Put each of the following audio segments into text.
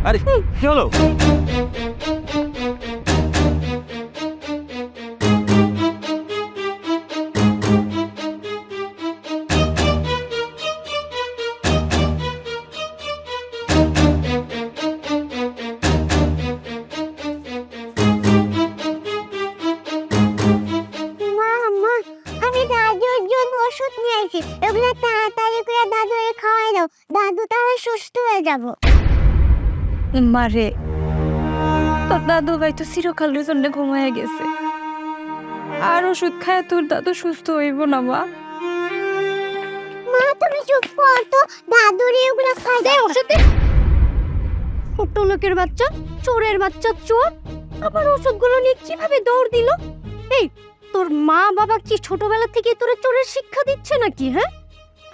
আরে কি হলো? মা মা আমি দাদুর জন্য ওষুধ নিয়ে আসি, এগুলো তাড়াতাড়ি করে দাদুকে খাওয়াই দাও, দাদু তাহলে সুস্থ হয়ে যাবো। মারে, তোর দাদু ভাই তো চিরকালের জন্য ঘুমায় গেছে, আর ওষুধ খায় তোর দাদু সুস্থ হইব না মা। মা তুমি চুপ কর তো, দাদুর এগুলো খাই দাও। ওষুধ ছোট লোকের বাচ্চা, চোরের বাচ্চা চোর, আবার ওষুধগুলো নিয়ে কিভাবে দৌড় দিল? এই তোর মা বাবা কি ছোটবেলা থেকে তোরা চোরের শিক্ষা দিচ্ছে নাকি? হ্যাঁ,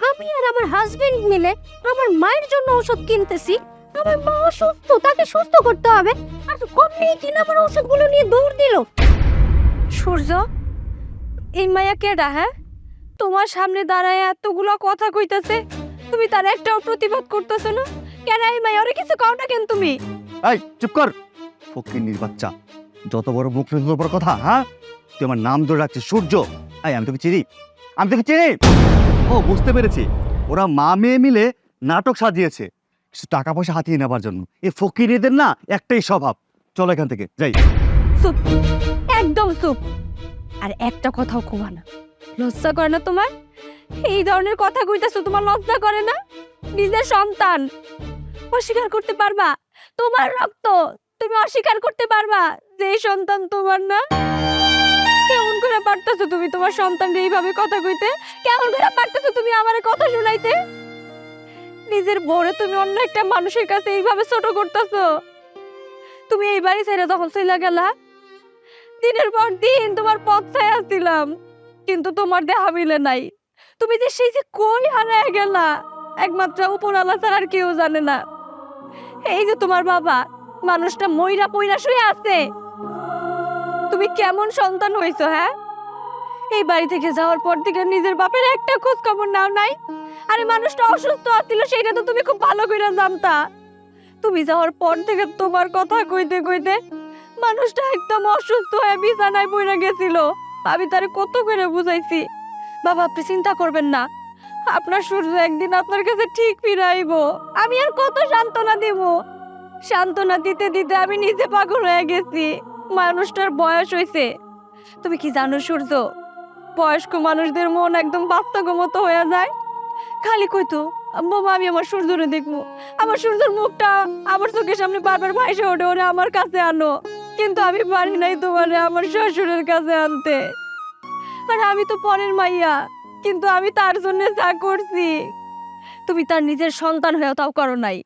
আমি আর আমার হাজবেন্ড মিলে আমার মায়ের জন্য ওষুধ কিনতেছি, আমার মা অসুস্থ, তাকে সুস্থ করতে হবে, আর কম নিয়ে কিনা আমার ওষুধগুলো নিয়ে দৌড় দিল। সূর্য, এই মায়া কেডা? হ্যাঁ, তোমার সামনে দাঁড়ায় এতগুলো কথা কইতাছে, তুমি তার একটাও প্রতিবাদ করতেছো না কেন? এই মায়া ওরে কিছু কও না কেন তুমি? এই চুপ কর, ফকিন্নির বাচ্চা, যত বড় মুখ তত বড় কথা। হ্যাঁ, তুই আমার নাম ধরে রাখছিস সূর্য। এই আমি তোকে চিনি, আমি তোকে চিনি। ও বুঝতে পেরেছি, ওরা মা মেয়ে মিলে নাটক সাজিয়েছে কিছু টাকা পয়সা হাতিয়ে নেবার জন্য। এই ফকিরেদের না একটাই স্বভাব। চলো এখান থেকে যাই। চুপ, একদম চুপ। আর একটা কথাও কবা না। লজ্জা করে না তোমার? এই ধরনের কথা কইতাছো, তোমার লজ্জা করে না? নিজের সন্তান অস্বীকার করতে পারবা? তোমার রক্ত, তুমি অস্বীকার করতে পারবা যে এই সন্তান তোমার না? কেমন করে পারতেছো তুমি তোমার সন্তানকে এইভাবে কথা কইতে? কেমন করে পারতেছো তুমি আমারে কথা শোনাইতে? নিজের বউরে তুমি অন্য একটা মানুষের কাছে এইভাবে ছোট করতেছো। তুমি এই বাড়ি ছেড়ে যখন চলে গেলা, দিনের পর দিন তোমার পথ ছায়া ছিলাম, কিন্তু তোমার দেখা মিলে নাই। তুমি যে সেই যে কই হারায় গেলা, একমাত্র উপরওয়ালা ছাড়া আর কেউ জানে না। এই যে তোমার বাবা, মানুষটা মইরা পইরা শুয়ে আছে। তুমি কেমন সন্তান হইছো? হ্যাঁ, এই বাড়ি থেকে যাওয়ার পর থেকে নিজের বাপের একটা খোঁজ খবর নাও নাই। আরে মানুষটা অসুস্থ আছিল, সেটা তো তুমি খুব ভালো করে জানতা। তুমি যাওয়ার পর থেকে তোমার কথা কইতে কইতে মানুষটা একদম অসুস্থ হয়ে বিছানায় পড়ে গেছিল। আমি তারে কত করে বুঝাইছি, বাবা আপনি চিন্তা করবেন না, আপনার সূর্য একদিন আপনার কাছে ঠিক ফিরে আইব। আমি আর কত সান্ত্বনা দিব? সান্ত্বনা দিতে দিতে আমি নিজে পাগল হয়ে গেছি। মানুষটার বয়স হয়েছে। তুমি কি জানো সূর্য, বয়স্ক মানুষদের মন একদম বাচ্চাগো মতো হয়ে যায়। খালি কইতো বাবা আমি আমার সূর্যরে দেখবো, আমার সূর্যের মুখটা আমার চোখের সামনে বারবার ভাইসে ওঠে, ওরে আমার কাছে আনো। কিন্তু আমি পারি নাই তোমারে আমার শ্বশুরের কাছে আনতে। আর আমি তো পরের মাইয়া, কিন্তু আমি তার জন্য যা করছি, তুমি তার নিজের সন্তান হয়েও তাও করো নাই।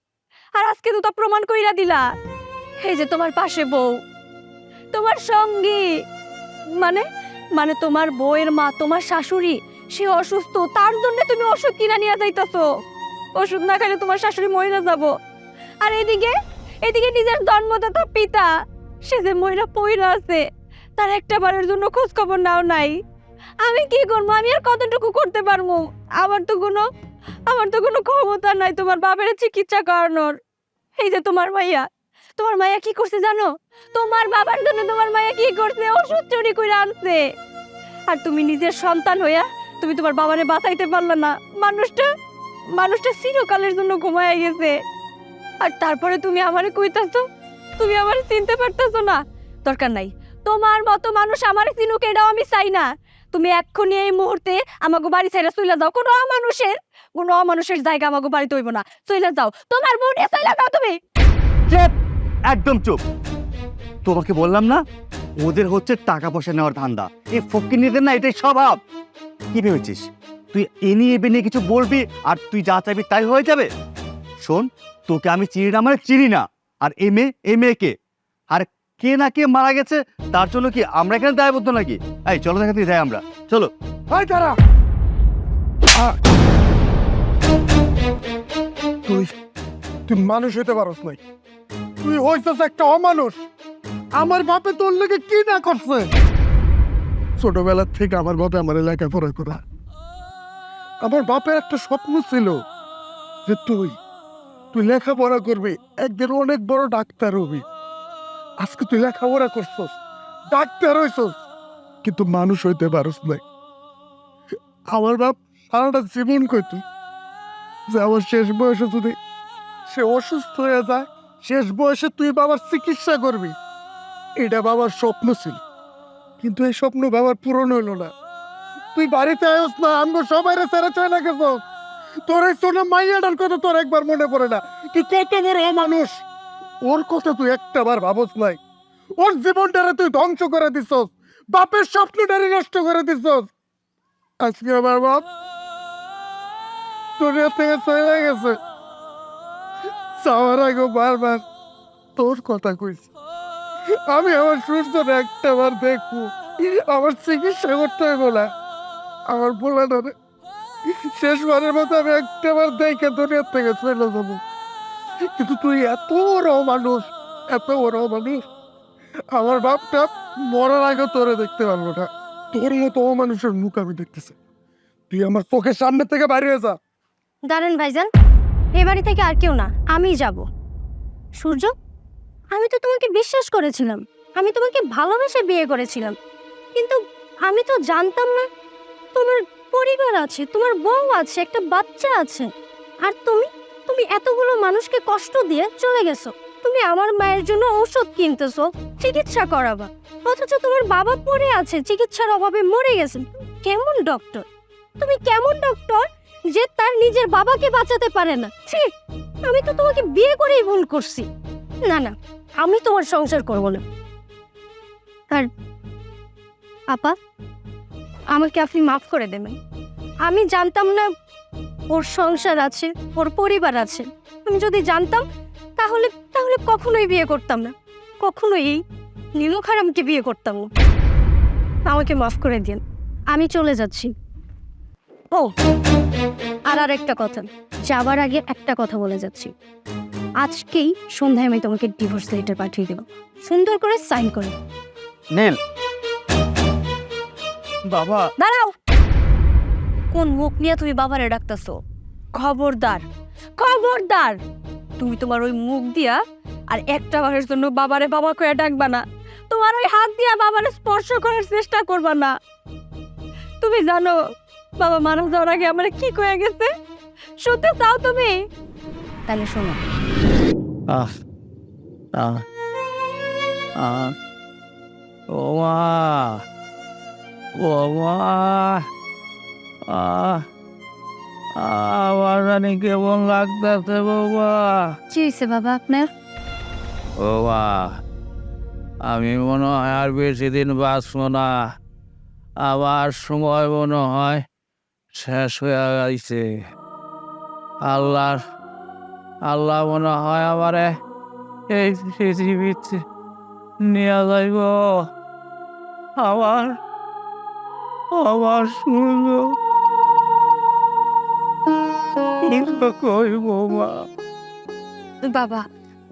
আর আজকে তো তা প্রমাণ কইরা দিলা। এই যে তোমার পাশে বউ, তোমার সঙ্গী, মানে মানে তোমার বউয়ের মা, তোমার শাশুড়ি, সে অসুস্থ, তার জন্য তুমি ওষুধ কিনা নিয়ে যাইতাছো। ওষুধ না খেলে তোমার শাশুড়ি মইরা যাব। আর এদিকে এদিকে নিজের জন্মদাতা পিতা, সে যে মইরা পইরা আছে, তার একটা বারের জন্য খোঁজ খবর নাও নাই। আমি কি করবো? আমি আর কতটুকু করতে পারবো? আমার তো কোনো ক্ষমতা নাই তোমার বাপের চিকিৎসা করানোর। এই যে তোমার মাইয়া কি করছে জানো? তোমার বাবার জন্য তোমার মাইয়া কি করছে? ওষুধ চুরি করে আনছে। আর তুমি নিজের সন্তান হইয়া তুমি তোমার বাবারে বাঁচাইতে পারলে না। মানুষটা চিরকালের জন্য ঘুমায় গেছে। আর তারপরে তুমি আমারে কইতাছো তুমি আমারে চিনতে পারতাছো না? দরকার নাই, তোমার মতো মানুষ আমারে চিনুক এটাও আমি চাই না। তুমি এক্ষুনি এই মুহূর্তে আমাকে বাড়ি ছেড়ে চলে যাও। কোনো অমানুষের জায়গা আমাকে বাড়িতে হইব না। চলে যাও, তোমার বোন চলে যাও তুমি। চুপ, একদম চুপ। তোমাকে বললাম না, ওদের হচ্ছে টাকা পয়সা নেওয়ার ধান্দা। এই ফকিন্নিদের না এটাই স্বভাব। কি ভেবেছিস তুই এ নিয়ে কিছু বলবি আর তুই যা চাইবি তাই হয়ে যাবে? শোন, তোকে আমি চিনি না মানে চিনি না। আর এ মেয়েকে, আর কে না কে মারা গেছে তার জন্য কি আমরা এখানে দায়বদ্ধ নাকি? এই চলো দেখাতে যাই আমরা, চলো। তারা তুই তুই মানুষ হইতে পারস নাই, তুই হইছস একটা অমানুষ। আমার বাপে তোর লেগে কি না করছে? ছোটবেলার থেকে আমার বাপে আমার লেখাপড়া করা। আমার বাপের একটা স্বপ্ন ছিল যে তুই তুই লেখাপড়া করবি, একদিন অনেক বড় ডাক্তার হবি। আজকে তুই লেখাপড়া করছস, ডাক্তার হইছস, কিন্তু মানুষ হইতে পারস নাই। আমার বাপ সারাটা জীবন কইত যে আমার শেষ বয়সে যদি সে অসুস্থ হয়ে যায়, শেষ বয়সে তুই বাবার চিকিৎসা করবি, এটা বাবার স্বপ্ন ছিল। কিন্তু এই স্বপ্ন বাবার পূরণ হইল না। তুই বাড়িতে আয়স না, আমরা সবাই ছেড়ে চলে গেছ। তোর এই ছোট মাইয়াটার কথা তোর একবার মনে পড়ে না? তুই কত বড় মানুষ, ওর কথা তুই একটাবার ভাবস নাই। ওর জীবনটারে তুই ধ্বংস করে দিছস, বাপের স্বপ্নটারে নষ্ট করে দিছস। আজকে আমার বাপ দুনিয়া থেকে চলে গেছে, যাওয়ার আগে বারবার তোর কথা কইছি, আমি আমার সুস্থরে একটাবার দেখবো, আমার চিকিৎসা করতে হবে না। আমার বলাটা শেষবারের মতো আমি একটাবার দেখে দুনিয়ার থেকে চলে যাবো। কিন্তু তুই এত বড় মানুষ, এত বড় মানুষ, আমার বাপটা মরার আগে তোরে দেখতে পারবো না। তোর মতো মানুষের মুখ আমি দেখতেছি, তুই আমার চোখের সামনে থেকে বাইরে যা। দাঁড়ান ভাইজান, এ বাড়ি থেকে আর কেউ না, আমিই যাব। সূর্য, আমি তো তোমাকে বিশ্বাস করেছিলাম, আমি তোমাকে ভালোবেসে বিয়ে করেছিলাম, কিন্তু আমি তো জানতাম না তোমার পরিবার আছে, তোমার বউ আছে, একটা বাচ্চা আছে, আর তুমি এতগুলো মানুষকে কষ্ট দিয়ে চলে গেছো। তুমি আমার মায়ের জন্য ঔষধ কিনতেছো, চিকিৎসা করাবা, অথচ তোমার বাবা পড়ে আছে, চিকিৎসার অভাবে মরে গেছেন। কেমন ডক্টর তুমি, কেমন ডক্টর যে তার নিজের বাবাকে বাঁচাতে পারে না? ছি, আমি তো তোমাকে বিয়ে করেই ভুল করছি। না না, আমি তোমার সংসার করব না। আর আপা, আমাকে আপনি মাফ করে দেবেন। আমি জানতাম না ওর সংসার আছে, ওর পরিবার আছে। আমি যদি জানতাম তাহলে তাহলে কখনোই বিয়ে করতাম না, কখনোই এই নীলুখারামকে বিয়ে করতাম না। আমাকে মাফ করে দিন, আমি চলে যাচ্ছি। ও আর একটা কথা, যাবার আগে একটা কথা বলে যাচ্ছি। আজকেই সন্ধ্যায় আমি তোমাকে ডিভোর্স লেটার পাঠিয়ে দেবো, সুন্দর করে সাইন করে। নীল, বাবা। দাঁড়াও, কোন মুখ নিয়ে তুমি বাবারে ডাকতেছো? খবরদার, খবরদার, তুমি তোমার ওই মুখ দিয়া আর একটা বারের জন্য বাবারে বাবা কয়ে ডাকবা না। তোমার ওই হাত দিয়া বাবারে স্পর্শ করার চেষ্টা করবা না। তুমি জানো বাবা মারা যাওয়ার আগে আমার কি কয়ে গেছে? শুনতে চাও তুমি? তাহলে শোনো। আহ আহ আহ ও মা, ও মা, আমার জানি কেমন লাগতেছে বাবা। কি হয়েছে বাবা আপনার? ও মা, আমি মনে হয় আর বেশি দিন বাঁচবো না। আমার সময় মনে হয় শেষ হয়ে গেছে। আল্লাহ মনে হয় আমারে এই পৃথিবীতে নিয়ে যাইব। আমার শুনল কইব মা। বাবা,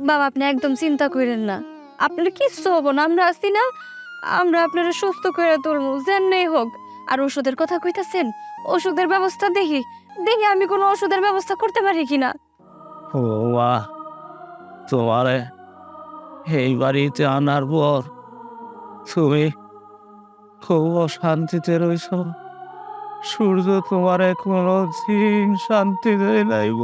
বাবা আপনি একদম চিন্তা করেন না, আপনার কিচ্ছু হবো না। আমরা আছি না, আমরা আপনারা সুস্থ করে তুলবো যেমনি হোক। আর ওষুধের কথা কইতাছেন, ওষুধের ব্যবস্থা দেখি আমি কোনো ওষুধের ব্যবস্থা করতে পারি কিনা। ও মা, তোমারে এই বাড়িতে আনার পর তুমি খুব শান্তিতে রইছ। সূর্য তোমারে কোনো দিন শান্তি দেয় নাইব।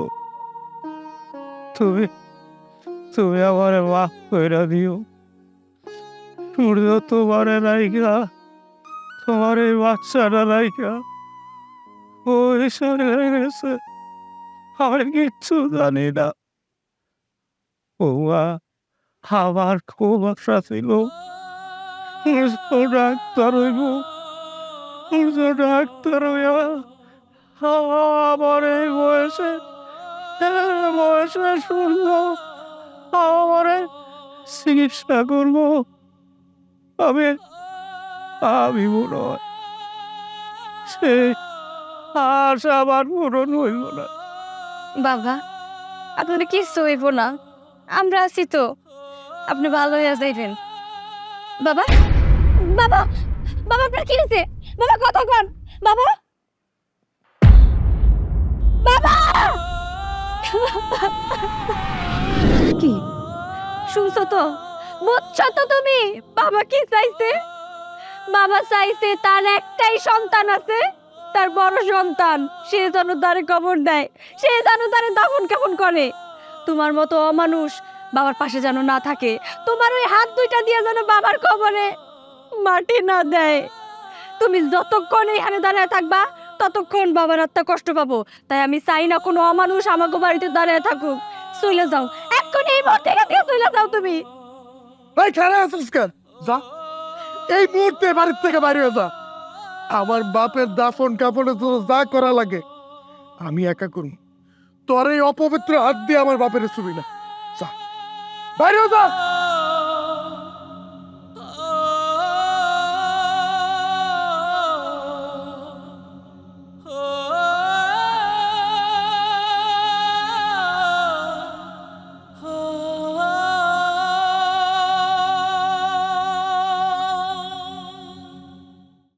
তুমি আমারে মাফ কইরা দিও। সূর্য তোমারে নাইকা, তোমার এই বাচ্চাটা নাইকা ওই সরে গেছে, আমি কিচ্ছু জানি না। ওয়া আমার খুব আশা ছিল ডাক্তার হইব, ডাক্তার হইয়া আমার এই বয়সে শুনল আমার চিকিৎসা করব। আমি মনে হয় সে আশা আমার পূরণ হইব না। বাবা আপনার কিচ্ছু হইব না, আমরা আছি তো, আপনি ভালো হয়ে যাইবেন। বাবা, বাবা, বাবা আপনার কি হয়েছে? বাবা কথা কন। বাবা, বাবা, কি শুনছো তো, বুঝছো তো তুমি বাবা কি চাইছে? বাবা চাইছে তার একটাই সন্তান আছে, তার বড় সন্তান, সে যেন তারে কবর দেয়, সে যেন তারে দাফন কাফন করে। তোমার মতো অমানুষ বাবার পাশে যেন না থাকে, তোমার ওই হাত দুইটা দিয়ে যেন বাবার কবরে মাটি না দেয়। তুমি যতক্ষণ এখানে দাঁড়িয়ে থাকবা ততক্ষণ বাবার আত্মা কষ্ট পাবো। তাই আমি চাই না কোনো অমানুষ আমাকে বাড়িতে দাঁড়িয়ে থাকুক। চলে যাও, এখন এই মুহূর্তে এখান থেকে চলে যাও তুমি। ভাই খারাপ আছিস কেন? যা, এই মুহূর্তে বাড়ির থেকে বাইরে হয়ে যা। আমার বাপের দাফন কাপড়ে তো যা করা লাগে আমি একা করুন। তোর এই অপবিত্র হাত দিয়ে আমার বাপের ছবি না। যা, বাইরে হয়ে যা।